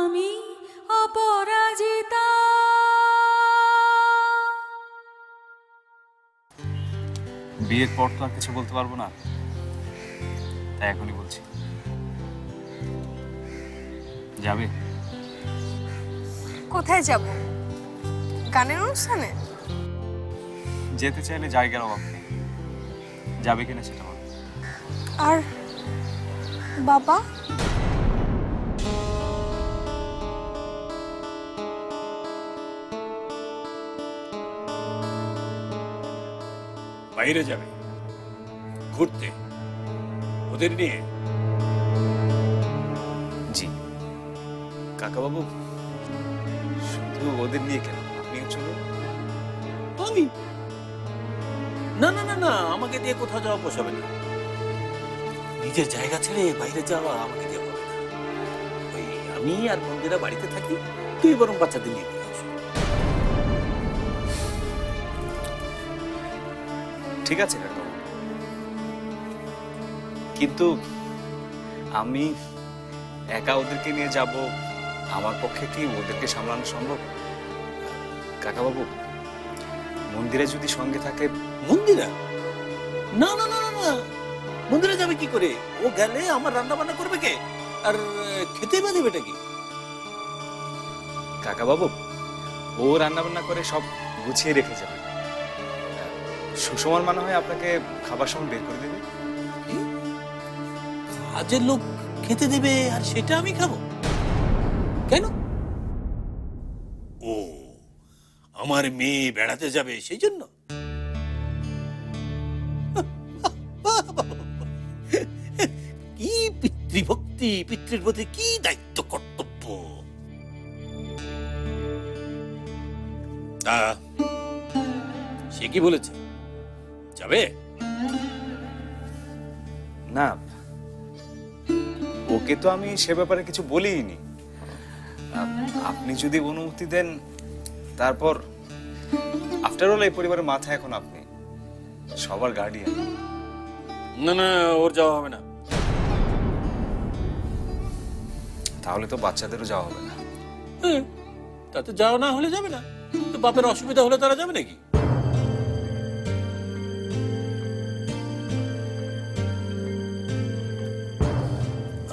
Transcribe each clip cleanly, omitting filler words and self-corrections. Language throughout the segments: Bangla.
আমি অপরাজিতা। বিয়ের পর তো আর কিছু বলতে পারবো না, তাই এখনই বলছি। যাবে? কোথায় যাব? গানের অনুষ্ঠানে? যেতে চাইলে জায়গার অভাব নেই, যাবে কিনা সেটা বল। আর বাবা? বাইরে যাবে ঘুরতে ওদের নিয়ে? জি কাকাবাবু, শুধু ওদের নিয়ে কেন, আপনিও চলুন। আমি? না না না না, আমাকে দিয়ে কোথাও যাওয়া পোষাবে না। নিজের জায়গা ছেড়ে বাইরে যাওয়া আমাকে দিয়ে হবে না। ওই আমি আর মন্দিরা বাড়িতে থাকি, তুই বরং বাচ্চাদের নিয়ে ঘুরে আসো। ঠিক আছে কাকাবাবু, কিন্তু আমি একা ওদেরকে নিয়ে যাব, আমার পক্ষে কি ওদেরকে সামলানো সম্ভব? কাকাবাবু, মন্দিরে যদি সঙ্গে থাকে। মন্দিরা? না না না না, মন্দিরে যাবে কি করে? ও গেলে আমার রান্না বান্না করবে কে, আর খেতে বা দেবেটা কি? কাকাবাবু, ও রান্না বান্না করে সব গুছিয়ে রেখে যাবে। সুষমার মনে হয় আপনাকে খাবার সময় বের করে দেবে। কাজের লোক খেতে দেবে আর সেটা আমি খাবো কেন? ও, আমার মেয়ে বেড়াতে যাবে সেই জন্য? কি পিতৃভক্তি, পিতৃর প্রতি কি দায়িত্ব কর্তব্য। সে কি বলেছে, যাবে? না, ওকে তো আমি সে ব্যাপারে কিছু বলিনি। আপনি যদি অনুমতি দেন, তারপর আফটার অল এই পরিবারের মাথা এখন আপনি, সবার গার্ডিয়ান। না না, ওর যাওয়া হবে না। তাহলে তো বাচ্চাদেরও যাওয়া হবে না। তাতে যাওয়া না হলে যাবে না, তো বাপের অসুবিধা হলে তারা যাবে নাকি?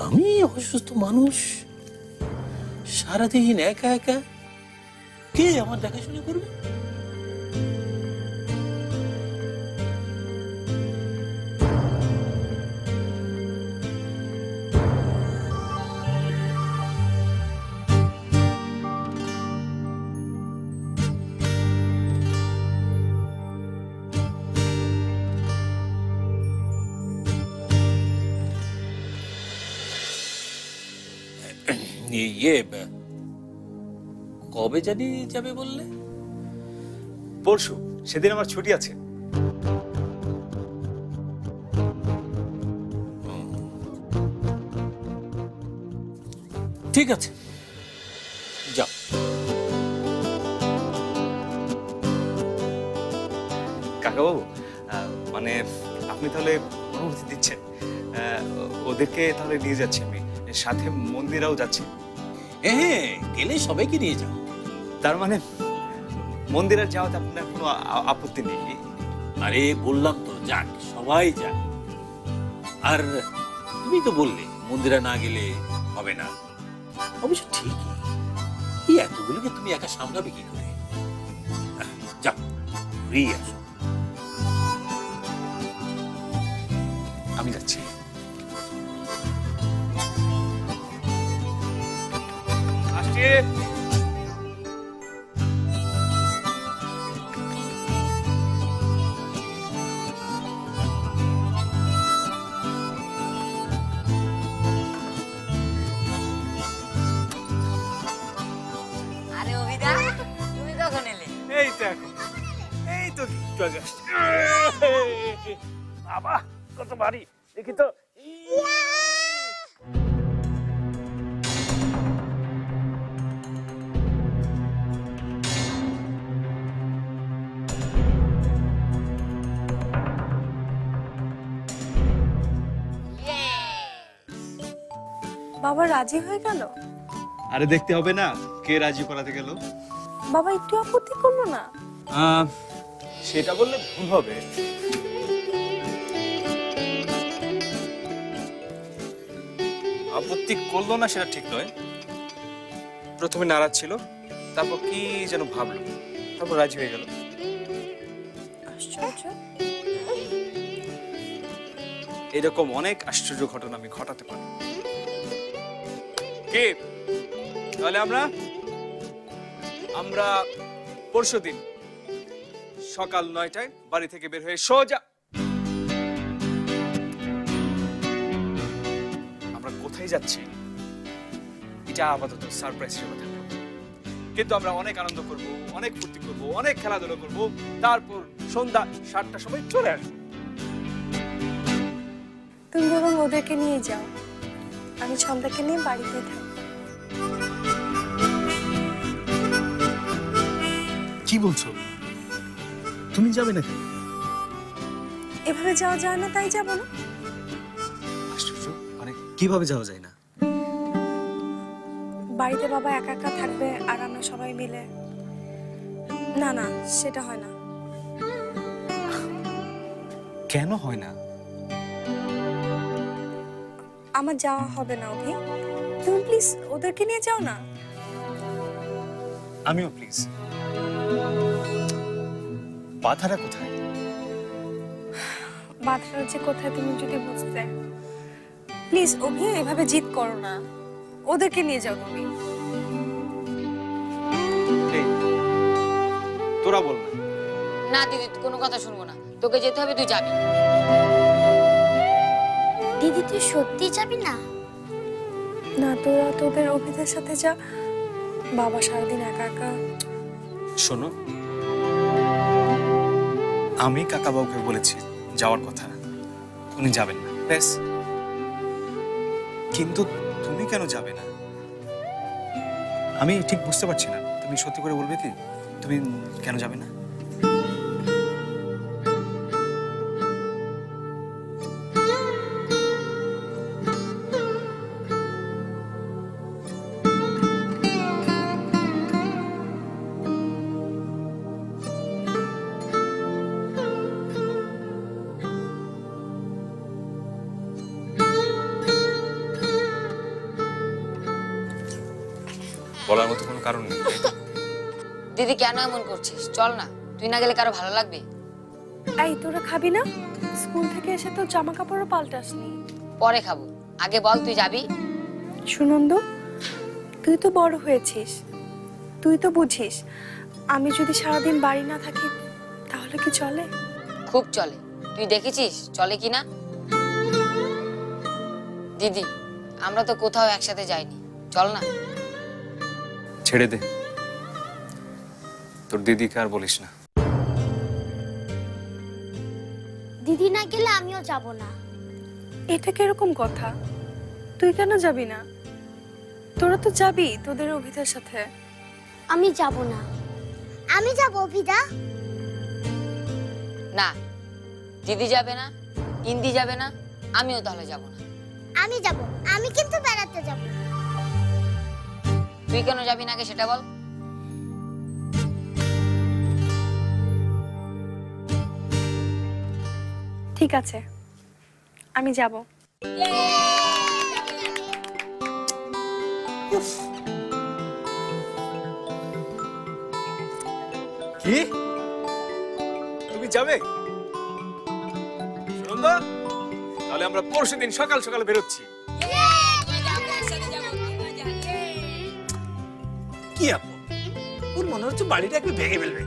আমি অসুস্থ মানুষ, সারাদিন একা একা, কে আমার দেখাশোনা করবে? ইয়ে, কবে জানি যাবে বললে? পরশু, সেদিন আমার ছুটি আছে। ঠিক আছে, যাও। কাকাবাবু, মানে আপনি তাহলে অনুমতি দিচ্ছেন? ওদেরকে তাহলে নিয়ে যাচ্ছি আমি, সাথে মন্দিরাও যাচ্ছি। হ্যাঁ, গেলে সবাইকে নিয়ে যাও। তার মানে মন্দিরে যাওয়াতে আপনার কোনো আপত্তি নেই? আরে বললাম তো, যাক, সবাই যাক। আর তুমি তো বললে মন্দিরে না গেলে হবে না। অবশ্য ঠিকই, এই এতগুলোকে তুমি একা সামলাবে কি করে? যাক, ঘুরেই আসো। আমি যাচ্ছি। আসছি। আরে অভিদা, তুমি কখন এলে? এই তো এখন, এই তো একটু আগে আসছি। বাবা কত ভারী, দেখি তো। বাবা রাজি হয়ে গেল? আরে দেখতে হবে না কে রাজি করাতে গেল। বাবা একটু আপত্তি করলো না? সেটা বললে ভুল হবে। আপত্তি করলো না সেটা ঠিক নয়। প্রথমে নারাজ ছিল, তারপর কি যেন ভাবলো, তারপর রাজি হয়ে গেল। আশ্চর্য। এরকম অনেক আশ্চর্য ঘটনা আমি ঘটাতে পারি। কে তাহলে আমরা পরশুদিন সকাল 9টায় বাড়ি থেকে বের হয়ে সোজা আমরা কোথায় যাচ্ছি এটা আপাতত সারপ্রাইজ হিসেবে থাকলো, কিন্তু আমরা অনেক আনন্দ করব, অনেক ফুর্তি করব, অনেক খেলাধুলা করব, তারপর সন্ধ্যা 7টার সময় চলে আসবো। তুমি বরং ওদেরকে নিয়ে যাও, আমি ছন্দাকে নিয়ে বাড়িতে থাকবো। কি বলছো? তুমি যাবে না কেন? এভাবে যাওয়া যায় না তাই যাবো না। আশ্চর্য, মানে কিভাবে যাওয়া যায় না? বাড়িতে বাবা একা একা থাকবে আর আমরা সবাই মিলে, না না সেটা হয় না। কেন হয় না? আমার যাওয়া হবে না অভি, তুমি প্লিজ ওদেরকে নিয়ে যাও না। আমিও প্লিজ। বাধাটা কোথায়? বাচ্চারা যে কোথায় তুমি যদি বুঝতে। প্লিজ অভি এভাবে জিদ করো না, ওদেরকে নিয়ে যাও তুমি। এই, তোরা বল না। না দিদি কোনো কথা শুনবো না, তোকে যেতে হবে, তুই যাবি। দিদি তুই সত্যি যাবি না? না তোরা তোদের অভিদের সাথে যা, বাবা সারাদিন একা একা। শোনো, আমি কাকাবাবুকে বলেছি যাওয়ার কথা, উনি যাবেন না ব্যাস। কিন্তু তুমি কেন যাবে না আমি ঠিক বুঝতে পারছি না। তুমি সত্যি করে বলবে কি তুমি কেন যাবে না? বলার মতো কোনো কারণ নেই। দিদি কেন এমন করছিস? চল না, তুই না গেলে কারো ভালো লাগবে? এই তোরা খাবি না? স্কুল থেকে এসে তো জামা কাপড়ও পাল্টাসনি। পরে খাবো, আগে বল তুই যাবি? সুনন্দ, তুই তো বড় হয়েছিস, তুই তো বুঝিস আমি যদি সারাদিন বাড়ি না থাকি তাহলে কি চলে? খুব চলে, তুই দেখেছিস চলে কিনা। দিদি আমরা তো কোথাও একসাথে যাইনি, চল না। ছেড়ে দে, তোর দিদিকে আর বলিস না। দিদি না গেলে আমিও যাব না। এটা কিরকম কথা? তুই কেন যাবি না? তোরা তো যাবি তোদের অভিদের সাথে। আমি যাব না। আমি যাব অভিদা। না, দিদি যাবে না, ইন্দি যাবে না, আমিও তাহলে যাব না। আমি যাব, আমি কিন্তু বেড়াতে যাব। তুই কেন যাবি না আগে সেটা বল। ঠিক আছে, আমি যাব। কি তুমি যাবে সুনন্দা? তাহলে আমরা পরশুদিন সকাল সকাল বেরোচ্ছি। কি আপু, ওর মনে হচ্ছে বাড়িটা একটু ভেঙে ফেলবে।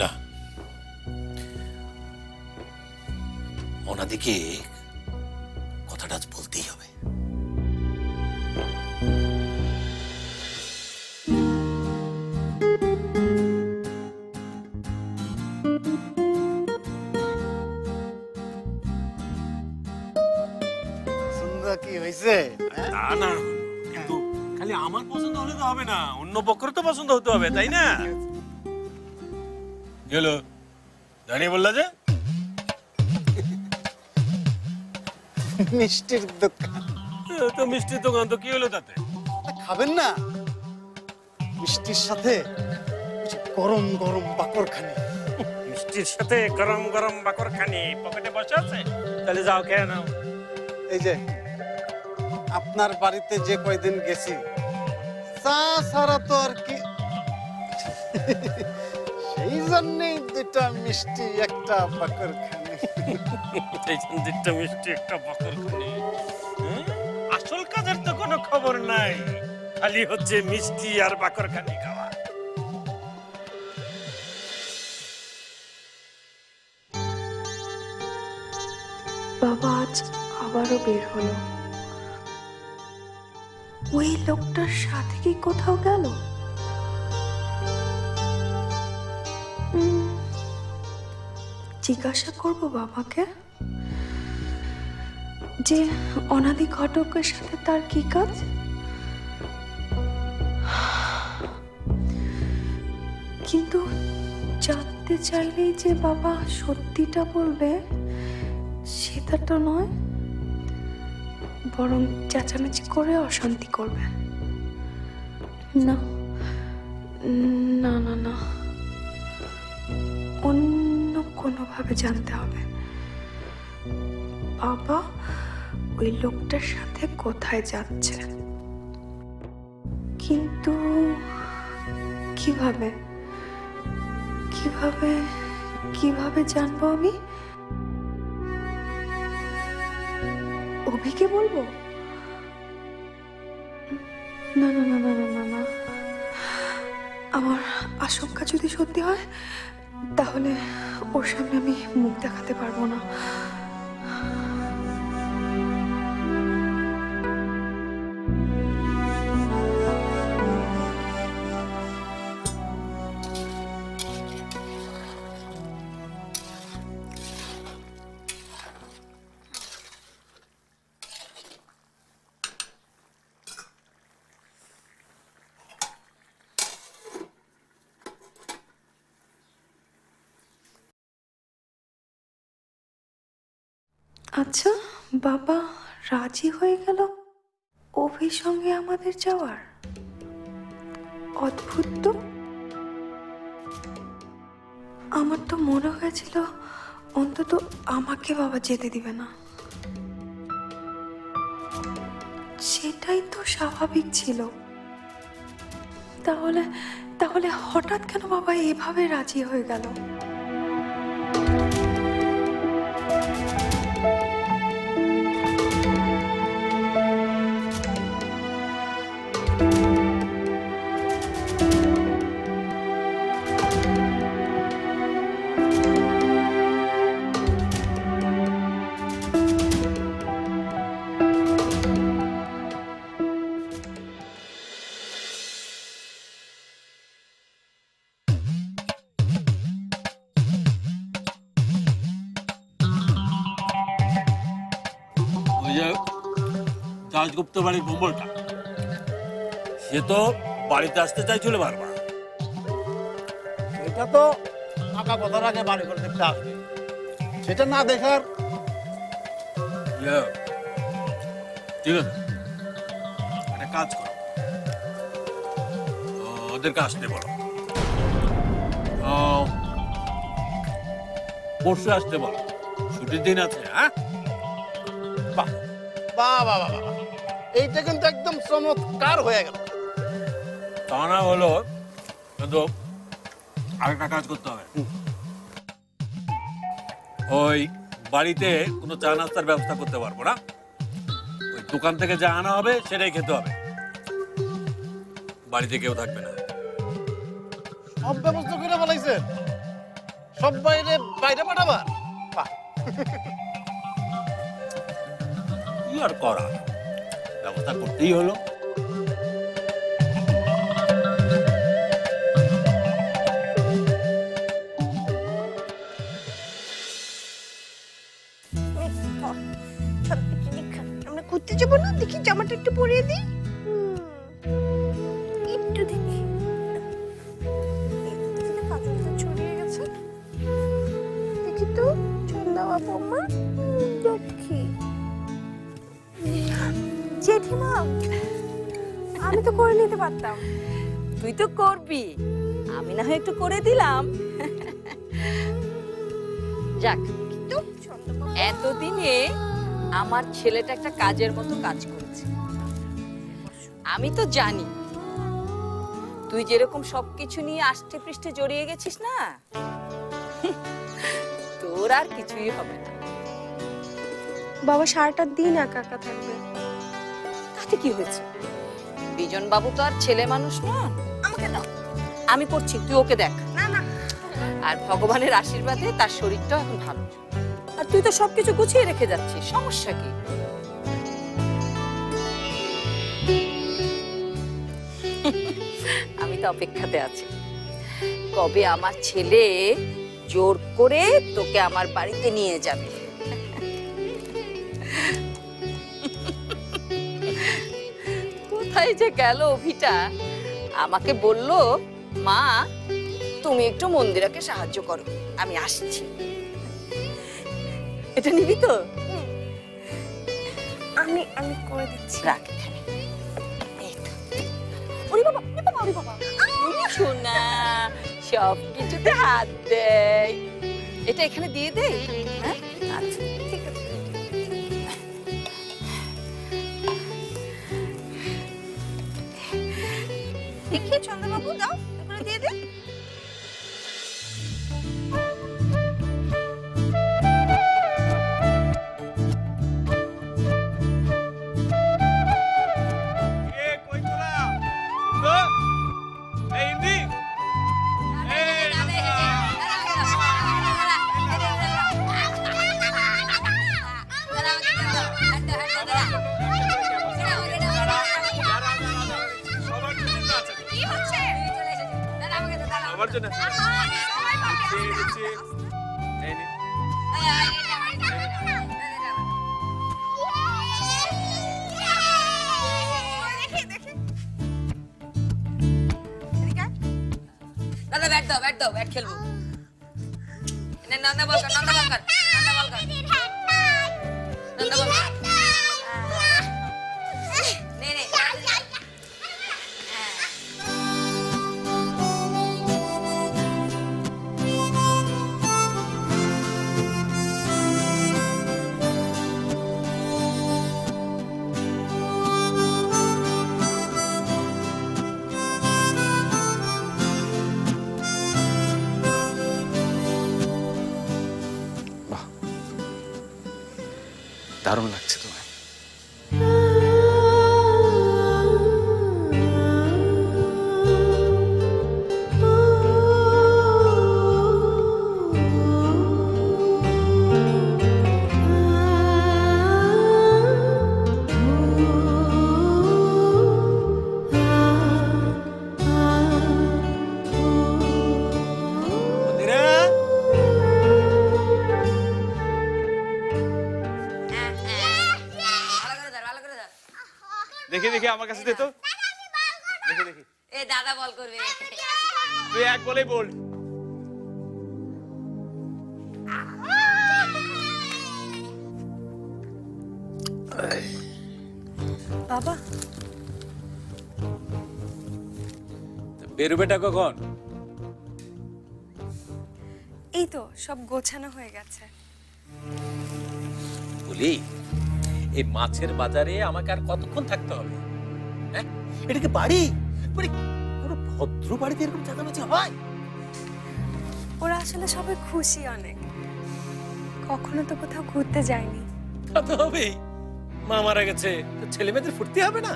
না, ওনাদিকে কথাটা আজ বলতেই হবে। কি হয়েছে? তা না, কিন্তু খালি আমার পছন্দ হলে তো হবে না, অন্য পক্ষের তো পছন্দ হতে হবে, তাই না? গেল দাঁড়িয়ে বললা যে মিষ্টির দোকান। তো মিষ্টির দোকান তো কি হলো তাতে? খাবেন না? মিষ্টির সাথে ওই যে গরম গরম বাকরখানি। মিষ্টির সাথে গরম গরম বাকরখানি পকেটে বসে আছে, তাহলে যাও খেয়ে নাও। এই যে আপনার বাড়িতে যে কয়দিন গেছি, চা ছাড়া তো আর কি, সেই জন্যই দুটা মিষ্টি একটা বাকরখানি। এই দুটো মিষ্টি একটা বাকরখানি, আসল কাজের তো কোনো খবর নাই, খালি হচ্ছে মিষ্টি আর বাকরখানি খাওয়া। বাবা আজ আবারও বের হলো। ওই লোকটার সাথে কি কোথাও গেল? জিজ্ঞাসা করব বাবাকে যে অনাদি ঘটকের সাথে তার কি কাজ। কিন্তু জানতে চাইলেই যে বাবা সত্যিটা বলবে সেটা তো নয়, বরং চেঁচামেচি করে অশান্তি করবে। না না না না, অন্য কোনোভাবে জানতে হবে বাবা ওই লোকটার সাথে কোথায় যাচ্ছে। কিন্তু কিভাবে কিভাবে কিভাবে জানবো আমি? অভিকে বলবো? না না না না না না না, আমার আশঙ্কা যদি সত্যি হয় তাহলে ওর সামনে আমি মুখ দেখাতে পারবো না। আচ্ছা, বাবা রাজি হয়ে গেল অভির সঙ্গে আমাদের যাওয়ার? অদ্ভুত তো। আমার তো মনে হয়েছিল অন্তত আমাকে বাবা যেতে দিবে না। সেটাই তো স্বাভাবিক ছিল। তাহলে তাহলে হঠাৎ কেন বাবা এভাবে রাজি হয়ে গেল? দাশগুপ্ত বাড়ির ভোম্বলটা, সে তো বাড়িতে আসতে চাইছিল বারবার। এটা তো টাকা কথার আগে বাড়ি করে দেখতে আসবে, সেটা না দেখার। ঠিক আছে, একটা কাজ করো, ওদেরকে আসতে বলো, পরশু আসতে বলো, ছুটির দিন আছে। হ্যাঁ, বাহ বাহ বাহ বাহ, এইটা কিন্তু একদম চমৎকার হয়ে গেল। তা না হলো কিন্তু আরেকটা কাজ করতে হবে, ওই বাড়িতে কোনো চা নাস্তার ব্যবস্থা করতে পারবো না, ওই দোকান থেকে যা আনা হবে সেটাই খেতে হবে, বাড়িতে কেউ থাকবে না। সব ব্যবস্থা করে বলাইছেন? সব বাইরে বাইরে পাঠাবার? বাহ, কি আর করা, ব্যবস্থা করতেই হলো। আমরা ঘুরতে যাবো না? দেখি জামাটা একটু পরিয়ে দিই, একটু দেখি। কাজলটা ছড়িয়ে গেছে, দেখি তো। চন্দা বাবা মা দেখি জেঠিমা, আমি তো করে নিতে পারতাম। তুই তো করবি, আমি না হয় একটু করে দিলাম। যাক, কিন্তু এতদিনে আমার ছেলেটা একটা কাজের মতো কাজ করেছে। আমি তো জানি তুই যেরকম সবকিছু নিয়ে আষ্টে পৃষ্ঠে জড়িয়ে গেছিস না, তোর আর কিছুই হবে না। বাবা সারাটা দিন একা একা থাকবে। তাতে কি হয়েছে? বিজন বাবু তো আর ছেলে মানুষ নন। আমাকে দাও, আমি করছি, তুই ওকে দেখ। না না, আর ভগবানের আশীর্বাদে তার শরীরটাও এখন ভালো। আর তুই তো সবকিছু গুছিয়ে রেখে যাচ্ছিস, সমস্যা কি? আমি তো অপেক্ষাতে আছি, কবে আমার ছেলে জোর করে তোকে আমার বাড়িতে নিয়ে যাবে। কোথায় যে গেল অভিটা? আমাকে বলল, মা তুমি একটু মন্দিরাকে সাহায্য করো, আমি আসছি। এটা নিবি তো? আমি করে দিচ্ছি। রাখ এখানে। এই তো। ওরে বাবা, ওরে বাবা, ওরে বাবা। সোনা সব কিছুতে হাত দেয়। এটা এখানে দিয়ে দে। হ্যাঁ, আচ্ছা ঠিক আছে। দেখি চন্দ্রবাবু, দাও এগুলো দিয়ে দে। আমার জন্য দাদা ব্যাট দাও, ব্যাট দাও, ব্যাট খেলবো। নন্দা বল কর, নন্দা বল কর, নন্দা বল কর, নন্দা বল কর। নে নে দারুণ লাগছে তোমায়। দেখি দেখি আমার কাছে দে তো। দেখি দেখি। এ দাদা বল করবে। তুই এক বলেই বল। বাবা, বেরোবেটা কখন? এই তো সব গোছানো হয়ে গেছে। বলি, এই মাছের বাজারে আমাকে আর কতক্ষণ থাকতে হবে? হ্যাঁ, এটা কি বাড়ি? মানে পুরো ভদ্র বাড়িতে এরকম চেঁচামেচি হয়? ওরা আসলে সবাই খুশি অনেক, কখনো তো কোথাও ঘুরতে যায়নি। তা তো হবেই, মা মারা গেছে, তো ছেলে মেয়েদের ফুর্তি হবে না?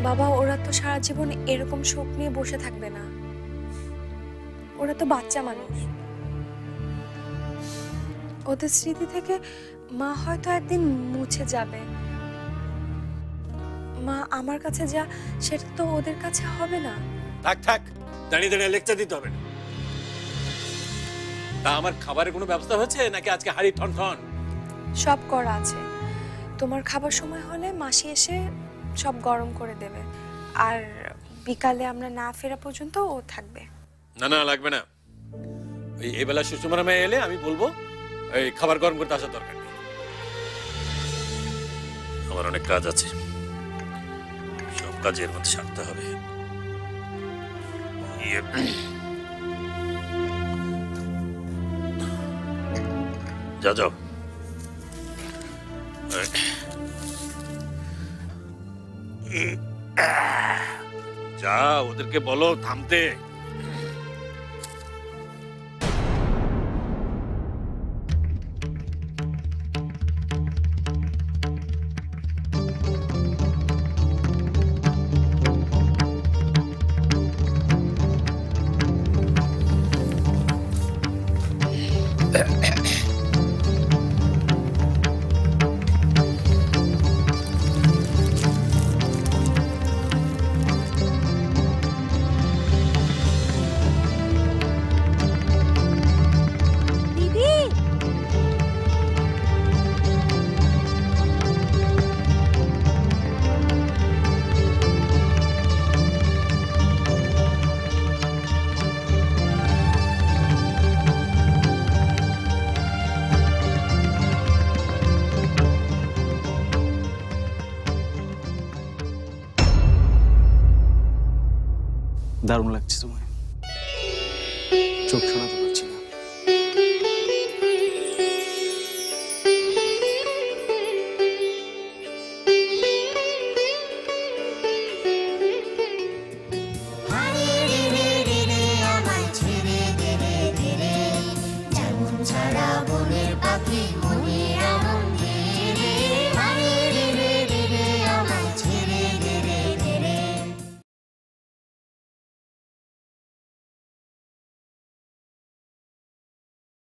বাবা, ওরা তো সারা জীবন এরকম শোক নিয়ে বসে থাকবে না। ওরা তো বাচ্চা মানুষ, ওদের স্মৃতি থেকে মা হয়তো একদিন মুছে যাবে। মা আমার কাছে যা, সেটা তো ওদের কাছে হবে না। থাক থাক, দাঁড়িয়ে দাঁড়িয়ে লেকচার দিতে হবে না। তা আমার খাবারের কোনো ব্যবস্থা হচ্ছে নাকি আজকে হাড়ি ঠন ঠন? সব করা আছে, তোমার খাবার সময় হলে মাসি এসে সব গরম করে দেবে, আর বিকালে আমরা না ফেরা পর্যন্ত ও থাকবে। না না লাগবে না, এই বেলা সুষমার মেয়ে এলে আমি বলবো এই খাবার গরম করতে আসার দরকার নেই। আমার অনেক কাজ আছে, সব কাজের মধ্যে সারতে হবে। যা যাও, যা ওদেরকে বলো থামতে। দারুণ লাগছে তোমায়, চোখ শোনা